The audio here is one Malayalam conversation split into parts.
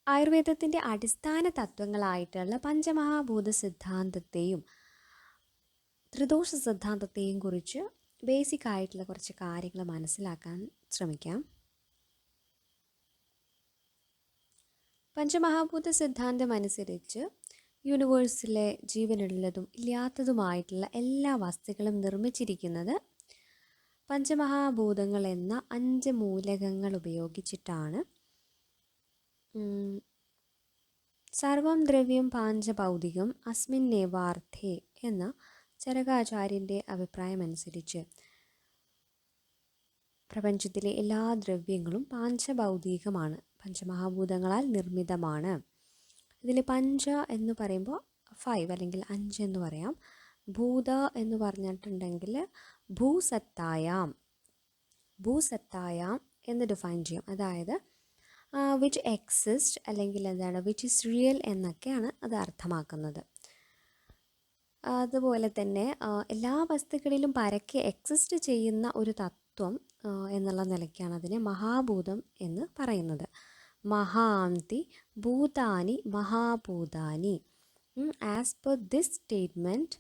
ആയുർവേദത്തിൻ്റെ അടിസ്ഥാന തത്വങ്ങളായിട്ടുള്ള പഞ്ചമഹാഭൂത സിദ്ധാന്തത്തെയും ത്രിദോഷ സിദ്ധാന്തത്തെയും കുറിച്ച് ബേസിക് ആയിട്ടുള്ള കുറച്ച് കാര്യങ്ങൾ മനസ്സിലാക്കാൻ ശ്രമിക്കാം. പഞ്ചമഹാഭൂത സിദ്ധാന്തം അനുസരിച്ച് യൂണിവേഴ്സിലെ ജീവനുള്ളതും ഇല്ലാത്തതുമായിട്ടുള്ള എല്ലാ വസ്തുക്കളും നിർമ്മിച്ചിരിക്കുന്നത് പഞ്ചമഹാഭൂതങ്ങൾ എന്ന 5 മൂലകങ്ങൾ ഉപയോഗിച്ചിട്ടാണ്. സർവം ദ്രവ്യം പാഞ്ചഭൗതികം അസ്മിന്നേവാർത്ഥേ എന്ന ചരകാചാര്യൻ്റെ അഭിപ്രായമനുസരിച്ച് പ്രപഞ്ചത്തിലെ എല്ലാ ദ്രവ്യങ്ങളും പാഞ്ചഭൗതികമാണ്, പഞ്ചമഹാഭൂതങ്ങളാൽ നിർമ്മിതമാണ്. ഇതിൽ പഞ്ച എന്ന് പറയുമ്പോൾ 5 അല്ലെങ്കിൽ 5 എന്ന് പറയാം. ഭൂത എന്ന് പറഞ്ഞിട്ടുണ്ടെങ്കിൽ ഭൂസത്തായാം എന്ന് ഡിഫൈൻ ചെയ്യും. അതായത് വിച്ച് എക്സിസ്റ്റ് അല്ലെങ്കിൽ എന്താണ് വിച്ച് ഇസ് റിയൽ എന്നൊക്കെയാണ് അത് അർത്ഥമാക്കുന്നത്. അതുപോലെ തന്നെ എല്ലാ വസ്തുക്കളിലും പരക്കെ എക്സിസ്റ്റ് ചെയ്യുന്ന ഒരു തത്വം എന്നുള്ള നിലയ്ക്കാണ് അതിനെ മഹാഭൂതം എന്ന് പറയുന്നത്. മഹാന്തി ഭൂതാനി മഹാഭൂതാനി. As per this statement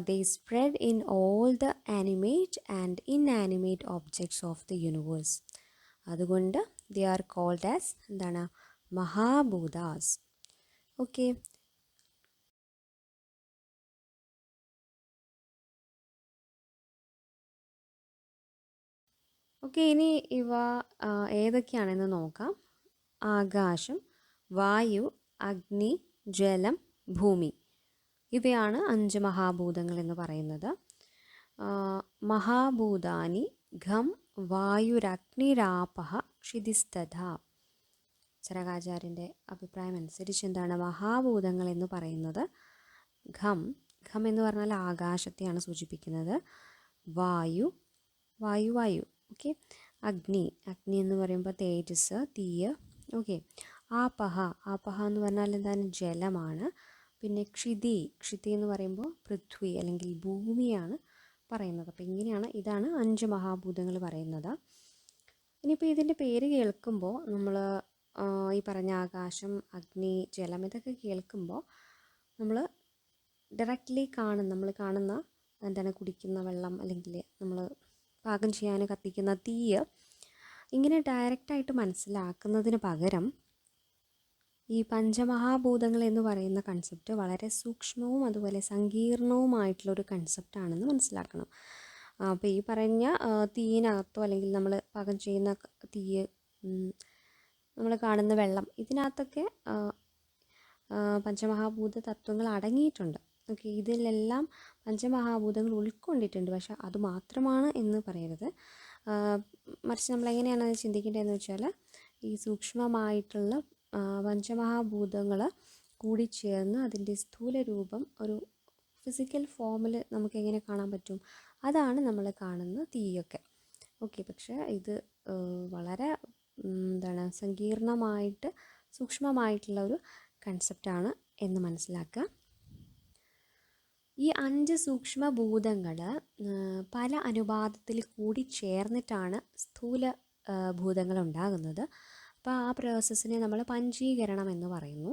they spread in all the animate and inanimate objects of the universe. അതുകൊണ്ട് they are called as എന്താണ് മഹാഭൂതാസ്. ഓക്കെ, ഇനി ഇവ ഏതൊക്കെയാണെന്ന് നോക്കാം. ആകാശം, വായു, അഗ്നി, ജലം, ഭൂമി, ഇവയാണ് 5 മഹാഭൂതങ്ങൾ എന്ന് പറയുന്നത്. മഹാഭൂതാനി ഘം വായുരഗ്നിരാപഃ ക്ഷിതിസ്തഥ. ചരകാചാര്യൻ്റെ അഭിപ്രായം അനുസരിച്ച് എന്താണ് മഹാഭൂതങ്ങൾ എന്ന് പറയുന്നത് ഘം എന്ന് പറഞ്ഞാൽ ആകാശത്തെയാണ് സൂചിപ്പിക്കുന്നത്. വായു. ഓക്കെ. അഗ്നി എന്ന് പറയുമ്പോൾ തേജസ്, തീയ്. ഓക്കെ. ആപഹ എന്ന് പറഞ്ഞാൽ എന്താണ് ജലമാണ്. പിന്നെ ക്ഷിതി എന്ന് പറയുമ്പോൾ പൃഥ്വി അല്ലെങ്കിൽ ഭൂമിയാണ് പറയുന്നത്. അപ്പോൾ ഇതാണ് 5 മഹാഭൂതങ്ങൾ പറയുന്നത്. ഇനിയിപ്പോൾ ഇതിൻ്റെ പേര് കേൾക്കുമ്പോൾ നമ്മൾ ഈ പറഞ്ഞ ആകാശം, അഗ്നി, ജലം ഇതൊക്കെ കേൾക്കുമ്പോൾ നമ്മൾ ഡയറക്റ്റ്ലി നമ്മൾ കാണുന്ന എന്താണ് കുടിക്കുന്ന വെള്ളം അല്ലെങ്കിൽ നമ്മൾ പാകം ചെയ്യാൻ കത്തിക്കുന്ന തീയ് ഇങ്ങനെ ഡയറക്റ്റായിട്ട് മനസ്സിലാക്കുന്നതിന് പകരം ഈ പഞ്ചമഹാഭൂതങ്ങൾ എന്ന് പറയുന്ന കൺസെപ്റ്റ് വളരെ സൂക്ഷ്മവും അതുപോലെ സങ്കീർണവുമായിട്ടുള്ളൊരു കൺസെപ്റ്റാണെന്ന് മനസ്സിലാക്കണം. അപ്പോൾ ഈ പറഞ്ഞ തീയിനകത്തോ അല്ലെങ്കിൽ നമ്മൾ പാകം ചെയ്യുന്ന തീയ്, നമ്മൾ കാണുന്ന വെള്ളം, ഇതിനകത്തൊക്കെ പഞ്ചമഹാഭൂത തത്വങ്ങൾ അടങ്ങിയിട്ടുണ്ട്. ഓക്കെ, ഇതിലെല്ലാം പഞ്ചമഹാഭൂതങ്ങൾ ഉൾക്കൊണ്ടിട്ടുണ്ട്. പക്ഷെ അതുമാത്രമാണ് എന്ന് പറയരുത്. മറിച്ച് നമ്മളെങ്ങനെയാണ് അത് ചിന്തിക്കേണ്ടതെന്ന് വെച്ചാൽ ഈ സൂക്ഷ്മമായിട്ടുള്ള പഞ്ചമഹാഭൂതങ്ങൾ കൂടിച്ചേർന്ന് അതിൻ്റെ സ്ഥൂല രൂപം ഒരു ഫിസിക്കൽ ഫോമിൽ നമുക്കെങ്ങനെ കാണാൻ പറ്റും, അതാണ് നമ്മൾ കാണുന്ന തീയൊക്കെ. ഓക്കെ, പക്ഷേ ഇത് വളരെ സങ്കീർണമായിട്ട് സൂക്ഷ്മമായിട്ടുള്ള ഒരു കൺസെപ്റ്റാണ് എന്ന് മനസ്സിലാക്കുക. ഈ 5 സൂക്ഷ്മഭൂതങ്ങൾ പല അനുപാതത്തിൽ കൂടി ചേർന്നിട്ടാണ് സ്ഥൂല ഭൂതങ്ങൾ ഉണ്ടാകുന്നത്. അപ്പോൾ ആ പ്രോസസ്സിനെ നമ്മൾ പഞ്ചീകരണം എന്ന് പറയുന്നു.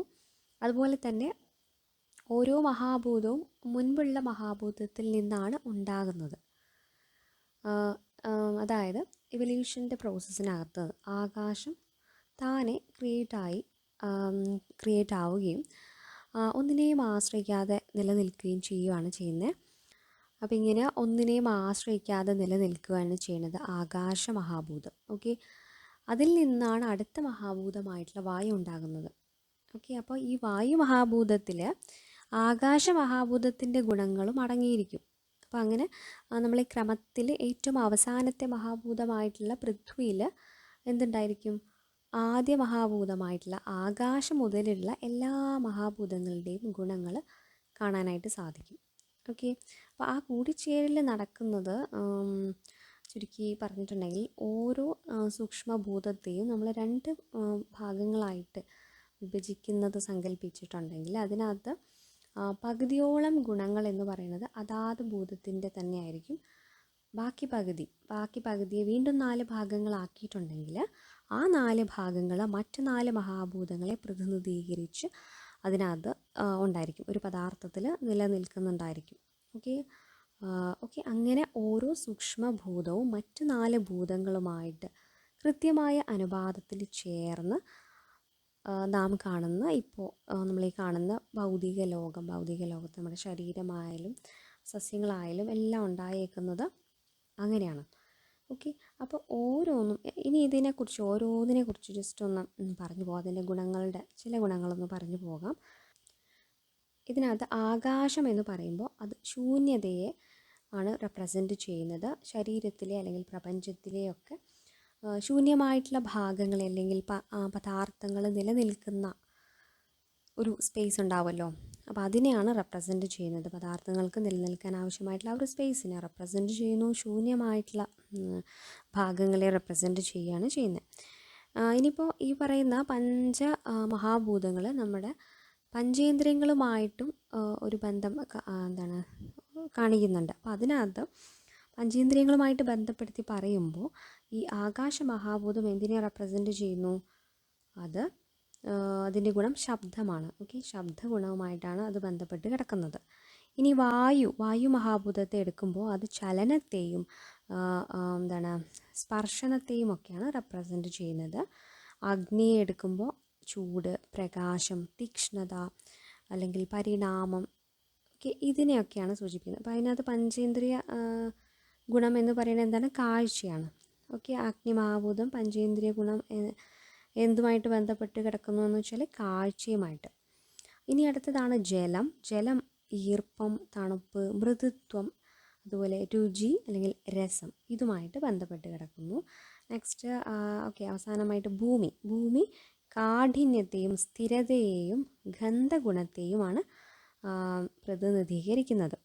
അതുപോലെ തന്നെ ഓരോ മഹാഭൂതവും മുൻപുള്ള മഹാഭൂതത്തിൽ നിന്നാണ് ഉണ്ടാകുന്നത്. അതായത് ഇവല്യൂഷൻ്റെ പ്രോസസ്സിനകത്ത് ആകാശം താനെ ക്രിയേറ്റ് ആവുകയും ഒന്നിനെയും ആശ്രയിക്കാതെ നിലനിൽക്കുകയും ചെയ്യുകയാണ് ചെയ്യുന്നത്. അപ്പോൾ ഇങ്ങനെ ഒന്നിനെയും ആശ്രയിക്കാതെ നിലനിൽക്കുകയാണ് ചെയ്യുന്നത് ആകാശ മഹാഭൂതം. ഓക്കെ, അതിൽ നിന്നാണ് അടുത്ത മഹാഭൂതമായിട്ടുള്ള വായു ഉണ്ടാകുന്നത്. ഓക്കെ, അപ്പോൾ ഈ വായു മഹാഭൂതത്തിൽ ആകാശ മഹാഭൂതത്തിൻ്റെ ഗുണങ്ങളും അടങ്ങിയിരിക്കും. അപ്പോൾ അങ്ങനെ നമ്മൾ ഈ ക്രമത്തിൽ ഏറ്റവും അവസാനത്തെ മഹാഭൂതമായിട്ടുള്ള പൃഥ്വിയിൽ എന്തുണ്ടായിരിക്കും, ആദ്യ മഹാഭൂതമായിട്ടുള്ള ആകാശം മുതലുള്ള എല്ലാ മഹാഭൂതങ്ങളുടെയും ഗുണങ്ങൾ കാണാനായിട്ട് സാധിക്കും. ഓക്കെ, അപ്പോൾ ആ കൂടിച്ചേരൽ നടക്കുന്നത് ചുരുക്കി പറഞ്ഞിട്ടുണ്ടെങ്കിൽ ഓരോ സൂക്ഷ്മഭൂതത്തെയും നമ്മൾ 2 ഭാഗങ്ങളായിട്ട് വിഭജിക്കുന്നത് സങ്കല്പിച്ചിട്ടുണ്ടെങ്കിൽ അതിനകത്ത് പകുതിയോളം ഗുണങ്ങൾ എന്ന് പറയുന്നത് അതാത് ഭൂതത്തിൻ്റെ തന്നെ ആയിരിക്കും. ബാക്കി പകുതിയെ വീണ്ടും 4 ഭാഗങ്ങളാക്കിയിട്ടുണ്ടെങ്കിൽ ആ 4 ഭാഗങ്ങൾ മറ്റ് 4 മഹാഭൂതങ്ങളെ പ്രതിനിധീകരിച്ച് അതിനകത്ത് ഉണ്ടായിരിക്കും, ഒരു പദാർത്ഥത്തിൽ നിലനിൽക്കുന്നുണ്ടായിരിക്കും. ഓക്കെ അങ്ങനെ ഓരോ സൂക്ഷ്മഭൂതവും മറ്റ് 4 ഭൂതങ്ങളുമായിട്ട് കൃത്യമായ അനുപാതത്തിൽ ചേർന്ന് നാം കാണുന്ന നമ്മൾ ഈ കാണുന്ന ഭൗതിക ലോകത്ത് നമ്മുടെ ശരീരമായാലും സസ്യങ്ങളായാലും എല്ലാം ഉണ്ടായേക്കുന്നത് അങ്ങനെയാണ്. ഓക്കെ, അപ്പോൾ ഇനി ഓരോന്നിനെക്കുറിച്ച് ജസ്റ്റ് ഒന്ന് പറഞ്ഞു പോകാം. അതിൻ്റെ ചില ഗുണങ്ങളൊന്ന് പറഞ്ഞു പോകാം. ഇതിനകത്ത് ആകാശം എന്ന് പറയുമ്പോൾ അത് ശൂന്യതയെ ആണ് റെപ്രസെൻറ്റ് ചെയ്യുന്നത്. ശരീരത്തിലെ അല്ലെങ്കിൽ പ്രപഞ്ചത്തിലെയൊക്കെ ശൂന്യമായിട്ടുള്ള ഭാഗങ്ങൾ അല്ലെങ്കിൽ പദാർത്ഥങ്ങൾ നിലനിൽക്കുന്ന ഒരു സ്പേസ് ഉണ്ടാവുമല്ലോ, അപ്പോൾ അതിനെയാണ് റെപ്രസെൻറ്റ് ചെയ്യുന്നത്. പദാർത്ഥങ്ങൾക്ക് നിലനിൽക്കാൻ ആവശ്യമായിട്ടുള്ള ആ ഒരു സ്പേസിനെ റെപ്രസെൻറ്റ് ചെയ്യുന്നു. ശൂന്യമായിട്ടുള്ള ഭാഗങ്ങളെ റെപ്രസെൻറ്റ് ചെയ്യുകയാണ് ചെയ്യുന്നത്. ഇനിയിപ്പോൾ ഈ പറയുന്ന മഹാഭൂതങ്ങൾ നമ്മുടെ പഞ്ചേന്ദ്രിയങ്ങളുമായിട്ടും ഒരു ബന്ധം കാണിക്കുന്നുണ്ട്. അപ്പോൾ അതിനകത്ത് പഞ്ചേന്ദ്രിയങ്ങളുമായിട്ട് ബന്ധപ്പെടുത്തി പറയുമ്പോൾ ഈ ആകാശ മഹാഭൂതം എന്തിനെ റെപ്രസെൻറ്റ് ചെയ്യുന്നു? അതിൻ്റെ ഗുണം ശബ്ദമാണ്. ശബ്ദഗുണവുമായിട്ടാണ് അത് ബന്ധപ്പെട്ട് കിടക്കുന്നത്. ഇനി വായു മഹാഭൂതത്തെ എടുക്കുമ്പോൾ അത് ചലനത്തെയും സ്പർശനത്തെയും ഒക്കെയാണ് റെപ്രസെൻറ്റ് ചെയ്യുന്നത്. അഗ്നിയെ എടുക്കുമ്പോൾ ചൂട്, പ്രകാശം, തീക്ഷ്ണത അല്ലെങ്കിൽ പരിണാമം ഇതിനെയൊക്കെയാണ് സൂചിപ്പിക്കുന്നത്. അപ്പോൾ അതിനകത്ത് പഞ്ചേന്ദ്രിയ ഗുണം എന്ന് പറയുന്നത് എന്താണ്? കാഴ്ചയാണ്. അഗ്നി മഹാഭൂതം പഞ്ചേന്ദ്രിയ ഗുണം എന്തുമായിട്ട് ബന്ധപ്പെട്ട് കിടക്കുന്നു എന്ന് വെച്ചാൽ കാഴ്ചയുമായിട്ട്. ഇനി അടുത്തതാണ് ജലം ഈർപ്പം, തണുപ്പ്, മൃദുത്വം, അതുപോലെ രുചി അല്ലെങ്കിൽ രസം ഇതുമായിട്ട് ബന്ധപ്പെട്ട് കിടക്കുന്നു. നെക്സ്റ്റ് അവസാനമായിട്ട് ഭൂമി കാഠിന്യത്തെയും സ്ഥിരതയെയും ഗന്ധഗുണത്തെയുമാണ് പ്രതിനിധീകരിക്കുന്നത്.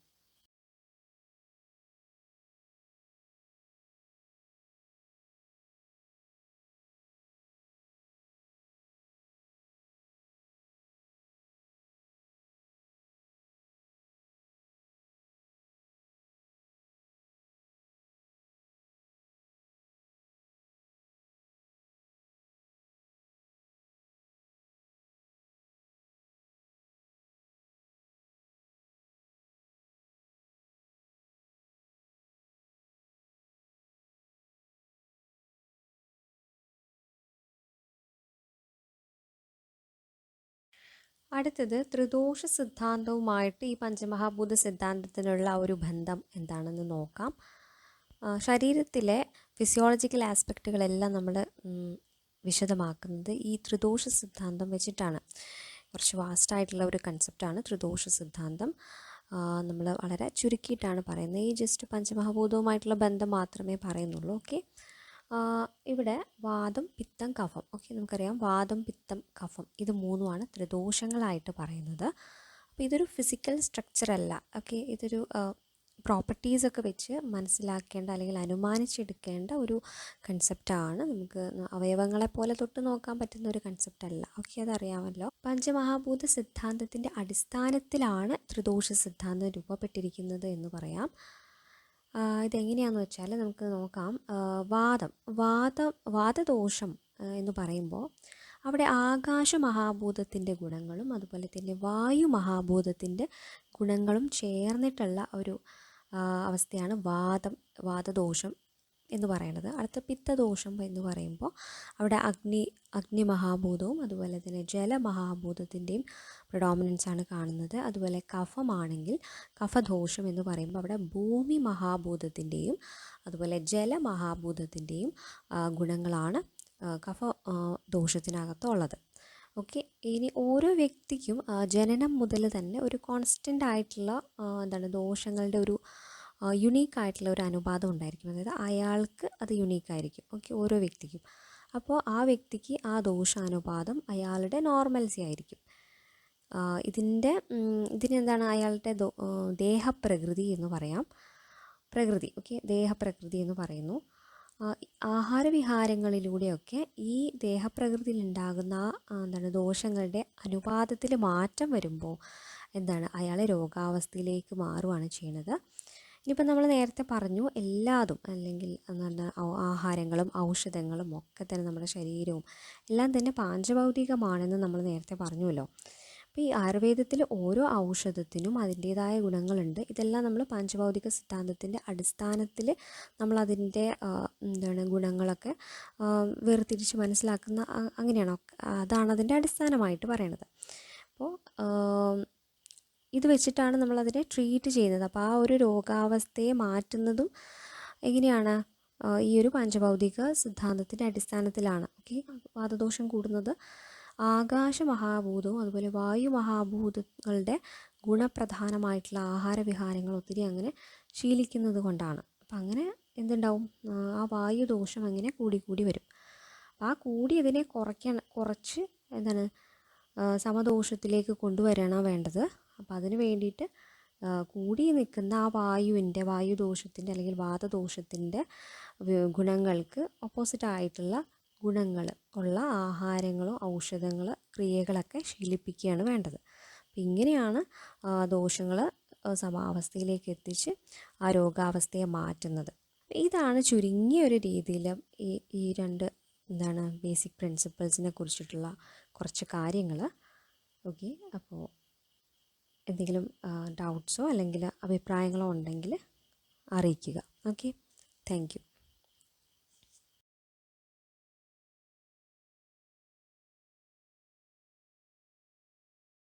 അടുത്തത് ത്രിദോഷ സിദ്ധാന്തവുമായിട്ട് ഈ പഞ്ചമഹാഭൂത സിദ്ധാന്തത്തിനുള്ള ഒരു ബന്ധം എന്താണെന്ന് നോക്കാം. ശരീരത്തിലെ ഫിസിയോളജിക്കൽ ആസ്പെക്റ്റുകളെല്ലാം നമ്മൾ വിശദമാക്കുന്നത് ഈ ത്രിദോഷ സിദ്ധാന്തം വെച്ചിട്ടാണ്. കുറച്ച് വാസ്റ്റായിട്ടുള്ള ഒരു കൺസെപ്റ്റാണ് ത്രിദോഷ സിദ്ധാന്തം. നമ്മൾ വളരെ ചുരുക്കിയിട്ടാണ് പറയുന്നത്. ഈ ജസ്റ്റ് പഞ്ചമഹാഭൂതവുമായിട്ടുള്ള ബന്ധം മാത്രമേ പറയുന്നുള്ളൂ. ഇവിടെ വാദം, പിത്തം, കഫം. നമുക്കറിയാം വാദം, പിത്തം, കഫം ഇത് മൂന്നുമാണ് ത്രിദോഷങ്ങളായിട്ട് പറയുന്നത്. അപ്പോൾ ഇതൊരു ഫിസിക്കൽ സ്ട്രക്ചർ അല്ല. ഇതൊരു പ്രോപ്പർട്ടീസൊക്കെ വെച്ച് മനസ്സിലാക്കേണ്ട അല്ലെങ്കിൽ അനുമാനിച്ചെടുക്കേണ്ട ഒരു കൺസെപ്റ്റാണ്. നമുക്ക് അവയവങ്ങളെപ്പോലെ തൊട്ട് നോക്കാൻ പറ്റുന്ന ഒരു കൺസെപ്റ്റ് അല്ല. അതറിയാമല്ലോ. പഞ്ചമഹാഭൂത സിദ്ധാന്തത്തിൻ്റെ അടിസ്ഥാനത്തിലാണ് ത്രിദോഷ സിദ്ധാന്തം രൂപപ്പെട്ടിരിക്കുന്നത് എന്ന് പറയാം. ഇതെങ്ങനെയാണെന്ന് വെച്ചാൽ നമുക്ക് നോക്കാം. വാദദോഷം എന്ന് പറയുമ്പോൾ അവിടെ ആകാശ മഹാഭൂതത്തിൻ്റെ ഗുണങ്ങളും അതുപോലെ തന്നെ വായു മഹാഭൂതത്തിൻ്റെ ഗുണങ്ങളും ചേർന്നിട്ടുള്ള ഒരു അവസ്ഥയാണ് വാദദോഷം എന്ന് പറയുന്നത്. അടുത്ത പിത്തദോഷം എന്ന് പറയുമ്പോൾ അവിടെ അഗ്നി മഹാഭൂതവും അതുപോലെ തന്നെ ജലമഹാഭൂതത്തിൻ്റെയും പ്രിഡോമിനൻസ് ആണ് കാണുന്നത്. അതുപോലെ കഫമാണെങ്കിൽ കഫദോഷം എന്ന് പറയുമ്പോൾ അവിടെ ഭൂമി മഹാഭൂതത്തിൻ്റെയും അതുപോലെ ജലമഹാഭൂതത്തിൻ്റെയും ഗുണങ്ങളാണ് കഫ ദോഷത്തിനകത്തുള്ളത്. ഇനി ഓരോ വ്യക്തിക്കും ജനനം മുതൽ തന്നെ ഒരു കോൺസ്റ്റൻ്റ് ആയിട്ടുള്ള ദോഷങ്ങളുടെ ഒരു യുണീക്കായിട്ടുള്ള ഒരു അനുപാതം ഉണ്ടായിരിക്കും. അതായത് അയാൾക്ക് അത് യുണീക്കായിരിക്കും. ഓരോ വ്യക്തിക്കും. അപ്പോൾ ആ വ്യക്തിക്ക് ആ ദോഷാനുപാതം അയാളുടെ നോർമൽസി ആയിരിക്കും. ഇതിനെന്താണ് അയാളുടെ ദേഹപ്രകൃതി എന്ന് പറയാം. ദേഹപ്രകൃതി എന്ന് പറയുന്നു. ആഹാരവിഹാരങ്ങളിലൂടെയൊക്കെ ഈ ദേഹപ്രകൃതിയിൽ ഉണ്ടാകുന്ന ദോഷങ്ങളുടെ അനുപാതത്തിൽ മാറ്റം വരുമ്പോൾ എന്താണ് അയാളെ രോഗാവസ്ഥയിലേക്ക് മാറുകയാണ് ചെയ്യുന്നത്. ഇനിയിപ്പോൾ നമ്മൾ നേരത്തെ പറഞ്ഞു എല്ലാതും അല്ലെങ്കിൽ എന്താണ് ആഹാരങ്ങളും ഔഷധങ്ങളും ഒക്കെ തന്നെ നമ്മുടെ ശരീരവും എല്ലാം തന്നെ പാഞ്ചഭൗതികമാണെന്ന് നമ്മൾ നേരത്തെ പറഞ്ഞുവല്ലോ. അപ്പോൾ ഈ ആയുർവേദത്തിൽ ഓരോ ഔഷധത്തിനും അതിൻ്റേതായ ഗുണങ്ങളുണ്ട്. ഇതെല്ലാം നമ്മൾ പാഞ്ചഭൗതിക സിദ്ധാന്തത്തിൻ്റെ അടിസ്ഥാനത്തിൽ നമ്മളതിൻ്റെ എന്താണ് ഗുണങ്ങളൊക്കെ വേർതിരിച്ച് മനസ്സിലാക്കുന്ന അങ്ങനെയാണോ, അതാണ് അതിൻ്റെ അടിസ്ഥാനമായിട്ട് പറയണത്. അപ്പോൾ ഇത് വെച്ചിട്ടാണ് നമ്മളതിനെ ട്രീറ്റ് ചെയ്യുന്നത്. അപ്പോൾ ആ ഒരു രോഗാവസ്ഥയെ മാറ്റുന്നതും എങ്ങനെയാണ്, ഈ ഒരു പഞ്ചഭൗതിക സിദ്ധാന്തത്തിൻ്റെ അടിസ്ഥാനത്തിലാണ്. ഓക്കെ, വാതദോഷം കൂടുന്നത് ആകാശമഹാഭൂതവും അതുപോലെ വായു മഹാഭൂതങ്ങളുടെ ഗുണപ്രധാനമായിട്ടുള്ള ആഹാരവിഹാരങ്ങൾ ഒത്തിരി അങ്ങനെ ശീലിക്കുന്നത് കൊണ്ടാണ്. അപ്പം അങ്ങനെ എന്തുണ്ടാവും, ആ വായുദോഷം അങ്ങനെ കൂടി വരും. അപ്പം ആ കൂടിയതിനെ കുറച്ച് എന്താണ് സമദോഷത്തിലേക്ക് കൊണ്ടുവരണം വേണ്ടത്. അപ്പോൾ അതിന് വേണ്ടിയിട്ട് കൂടി നിൽക്കുന്ന ആ വായുദോഷത്തിൻ്റെ അല്ലെങ്കിൽ വാതദോഷത്തിൻ്റെ ഗുണങ്ങൾക്ക് ഓപ്പോസിറ്റായിട്ടുള്ള ഗുണങ്ങൾ ഉള്ള ആഹാരങ്ങളോ ഔഷധങ്ങൾ ക്രിയകളൊക്കെ ശീലിപ്പിക്കുകയാണ് വേണ്ടത്. അപ്പം ഇങ്ങനെയാണ് ദോഷങ്ങൾ സമാവസ്ഥയിലേക്ക് എത്തിച്ച് ആ രോഗാവസ്ഥയെ മാറ്റുന്നത്. ഇതാണ് ചുരുങ്ങിയ ഒരു രീതിയിൽ ഈ രണ്ട് എന്താണ് ബേസിക് പ്രിൻസിപ്പിൾസിനെ കുറിച്ചിട്ടുള്ള കുറച്ച് കാര്യങ്ങൾ. ഓക്കെ, അപ്പോൾ എന്തെങ്കിലും ഡൗട്ട്സോ അല്ലെങ്കിൽ അഭിപ്രായങ്ങളോ ഉണ്ടെങ്കിൽ അറിയിക്കുക. Okay, thank you.